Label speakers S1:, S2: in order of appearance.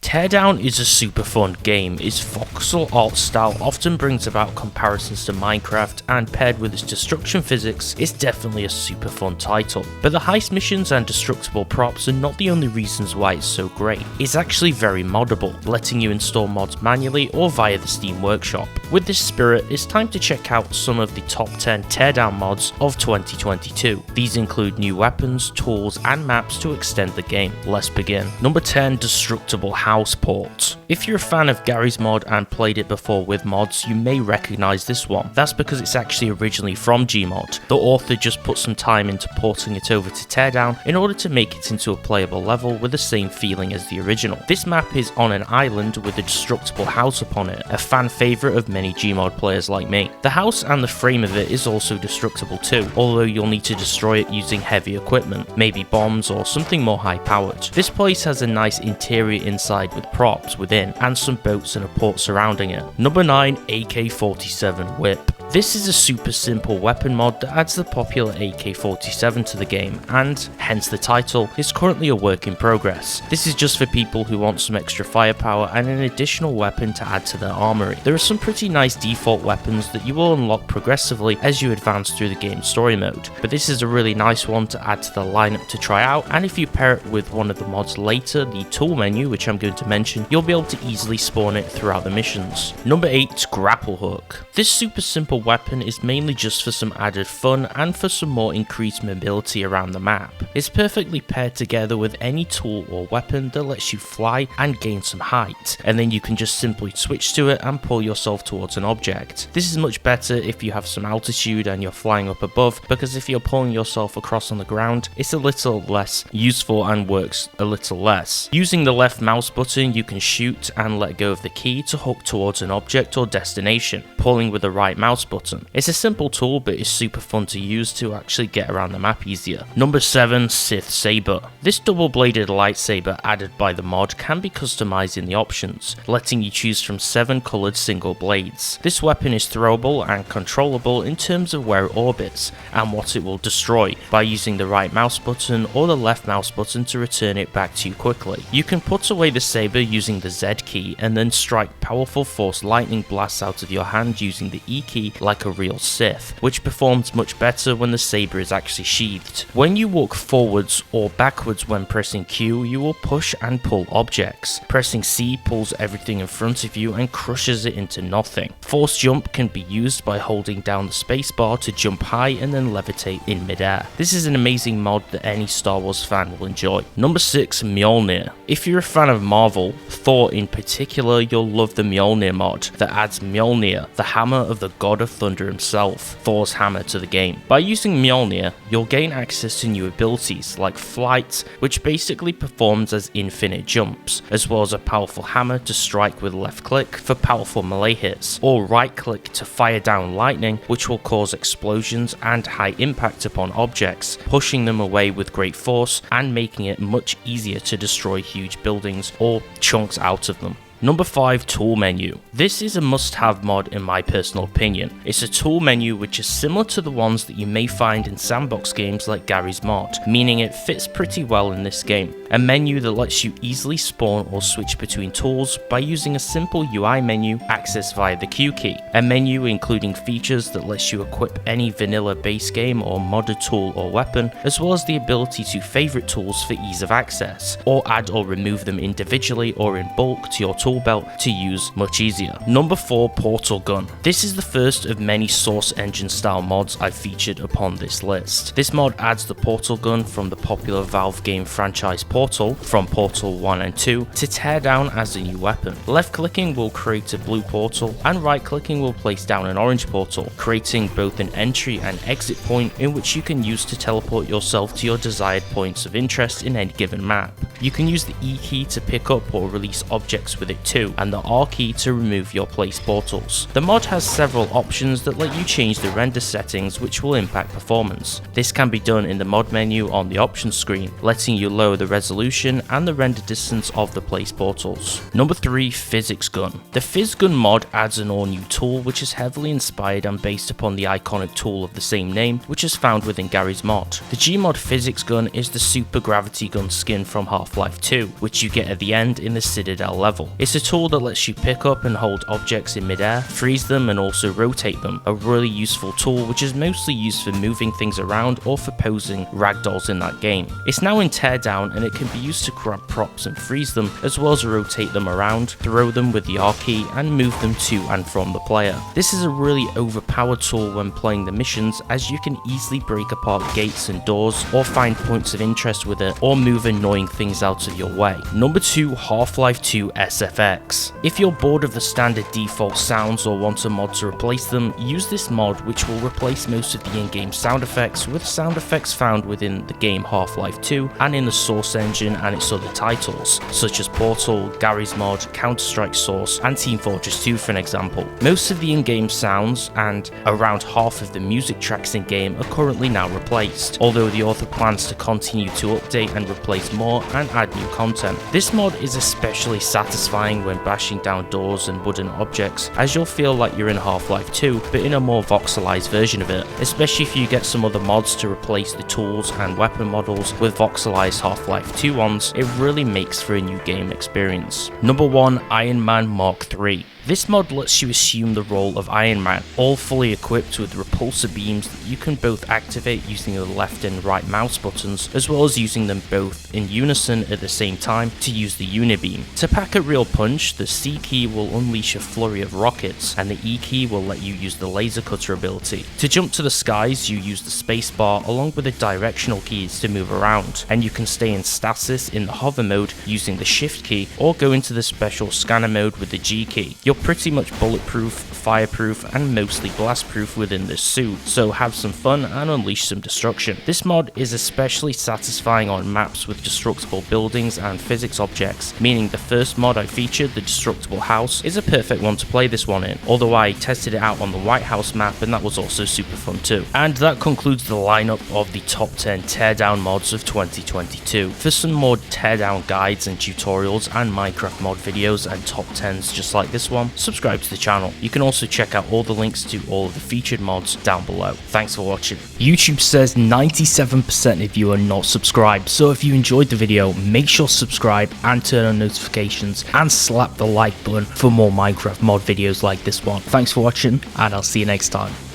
S1: Teardown is a super fun game. Its voxel art style often brings about comparisons to Minecraft, and paired with its destruction physics, it's definitely a super fun title. But the heist missions and destructible props are not the only reasons why it's so great. It's actually very moddable, letting you install mods manually or via the Steam Workshop. With this spirit, it's time to check out some of the top 10 Teardown mods of 2022. These include new weapons, tools, and maps to extend the game. Let's begin. Number 10, Destructible House Port. If you're a fan of Garry's mod and played it before with mods, you may recognise this one. That's because it's actually originally from Gmod. The author just put some time into porting it over to Teardown in order to make it into a playable level with the same feeling as the original. This map is on an island with a destructible house upon it, a fan favourite of many Gmod players like me. The house and the frame of it is also destructible too, although you'll need to destroy it using heavy equipment, maybe bombs or something more high powered. This place has a nice interior inside with props within and some boats and a port surrounding it. Number 9, AK-47 Whip. This is a super simple weapon mod that adds the popular AK-47 to the game, and, hence the title, is currently a work in progress. This is just for people who want some extra firepower and an additional weapon to add to their armory. There are some pretty nice default weapons that you will unlock progressively as you advance through the game's story mode, but this is a really nice one to add to the lineup to try out, and if you pair it with one of the mods later, the tool menu, which I'm going to mention, you'll be able to easily spawn it throughout the missions. Number 8, Grapple Hook. This super simple weapon is mainly just for some added fun and for some more increased mobility around the map. It's perfectly paired together with any tool or weapon that lets you fly and gain some height, and then you can just simply switch to it and pull yourself towards an object. This is much better if you have some altitude and you're flying up above, because if you're pulling yourself across on the ground, it's a little less useful and works a little less. Using the left mouse button, you can shoot and let go of the key to hook towards an object or destination, pulling with the right mouse button. It's a simple tool, but it's super fun to use to actually get around the map easier. Number 7, Sith Saber. This double-bladed lightsaber added by the mod can be customized in the options, letting you choose from 7 coloured single blades. This weapon is throwable and controllable in terms of where it orbits and what it will destroy by using the right mouse button or the left mouse button to return it back to you quickly. You can put away the saber using the Z key and then strike powerful force lightning blasts out of your hand using the E key like a real Sith, which performs much better when the saber is actually sheathed. When you walk forwards or backwards when pressing Q, you will push and pull objects. Pressing C pulls everything in front of you and crushes it into nothing. Force jump can be used by holding down the spacebar to jump high and then levitate in midair. This is an amazing mod that any Star Wars fan will enjoy. Number 6, Mjölner. If you're a fan of Marvel, Thor in particular, you'll love the Mjölner mod that adds Mjölnir, the hammer of the god of thunder himself, Thor's hammer, to the game. By using Mjölnir, you'll gain access to new abilities like flight, which basically performs as infinite jumps, as well as a powerful hammer to strike with left click for powerful melee hits, or right click to fire down lightning, which will cause explosions and high impact upon objects, pushing them away with great force and making it much easier to destroy huge buildings or chunks out of them. Number 5, Tool Menu. This is a must-have mod in my personal opinion. It's a tool menu which is similar to the ones that you may find in sandbox games like Garry's mod, meaning it fits pretty well in this game. A menu that lets you easily spawn or switch between tools by using a simple UI menu accessed via the Q key. A menu including features that lets you equip any vanilla base game or modded tool or weapon, as well as the ability to favorite tools for ease of access, or add or remove them individually or in bulk to your tool belt to use much easier. Number 4, Portal Gun. This is the first of many Source engine style mods I've featured upon this list. This mod adds the Portal Gun from the popular Valve game franchise Portal, from Portal 1 and 2, to Teardown as a new weapon. Left clicking will create a blue portal and right clicking will place down an orange portal, creating both an entry and exit point in which you can use to teleport yourself to your desired points of interest in any given map. You can use the E key to pick up or release objects with Edit 2, and the R key to remove your place portals. The mod has several options that let you change the render settings which will impact performance. This can be done in the mod menu on the options screen, letting you lower the resolution and the render distance of the place portals. Number 3, PhysGun. The PhysGun mod adds an all-new tool which is heavily inspired and based upon the iconic tool of the same name, which is found within Garry's mod. The Gmod PhysGun is the super gravity gun skin from Half-Life 2, which you get at the end in the Citadel level. It's a tool that lets you pick up and hold objects in midair, freeze them and also rotate them. A really useful tool which is mostly used for moving things around or for posing ragdolls in that game. It's now in Teardown and it can be used to grab props and freeze them, as well as rotate them around, throw them with the R key and move them to and from the player. This is a really overpowered tool when playing the missions, as you can easily break apart gates and doors or find points of interest with it or move annoying things out of your way. Number 2, Half-Life 2 SFX. If you're bored of the standard default sounds or want a mod to replace them, use this mod which will replace most of the in-game sound effects with sound effects found within the game Half-Life 2 and in the Source engine and its other titles, such as Portal, Garry's mod, Counter-Strike Source and Team Fortress 2 for an example. Most of the in-game sounds and around half of the music tracks in-game are currently now replaced, although the author plans to continue to update and replace more and add new content. This mod is especially satisfying when bashing down doors and wooden objects, as you'll feel like you're in Half-Life 2 but in a more voxelized version of it, especially if you get some other mods to replace the tools and weapon models with voxelized Half-Life 2 ones. It really makes for a new game experience. Number 1, Iron Man Mark III. This mod lets you assume the role of Iron Man, all fully equipped with repulsor beams that you can both activate using the left and right mouse buttons, as well as using them both in unison at the same time to use the unibeam. To pack a real punch, the C key will unleash a flurry of rockets, and the E key will let you use the laser cutter ability. To jump to the skies, you use the spacebar along with the directional keys to move around, and you can stay in stasis in the hover mode using the shift key, or go into the special scanner mode with the G key. You're pretty much bulletproof, fireproof and mostly blastproof within this suit, so have some fun and unleash some destruction. This mod is especially satisfying on maps with destructible buildings and physics objects, meaning the first mod I featured, the Destructible House, is a perfect one to play this one in, although I tested it out on the White House map and that was also super fun too. And that concludes the lineup of the top 10 teardown mods of 2022. For some more teardown guides and tutorials and Minecraft mod videos and top 10s just like this one, subscribe to the channel. You can also check out all the links to all of the featured mods down below. Thanks for watching. YouTube says 97% of you are not subscribed, so if you enjoyed the video, make sure to subscribe and turn on notifications and slap the like button for more Minecraft mod videos like this one. Thanks for watching and I'll see you next time.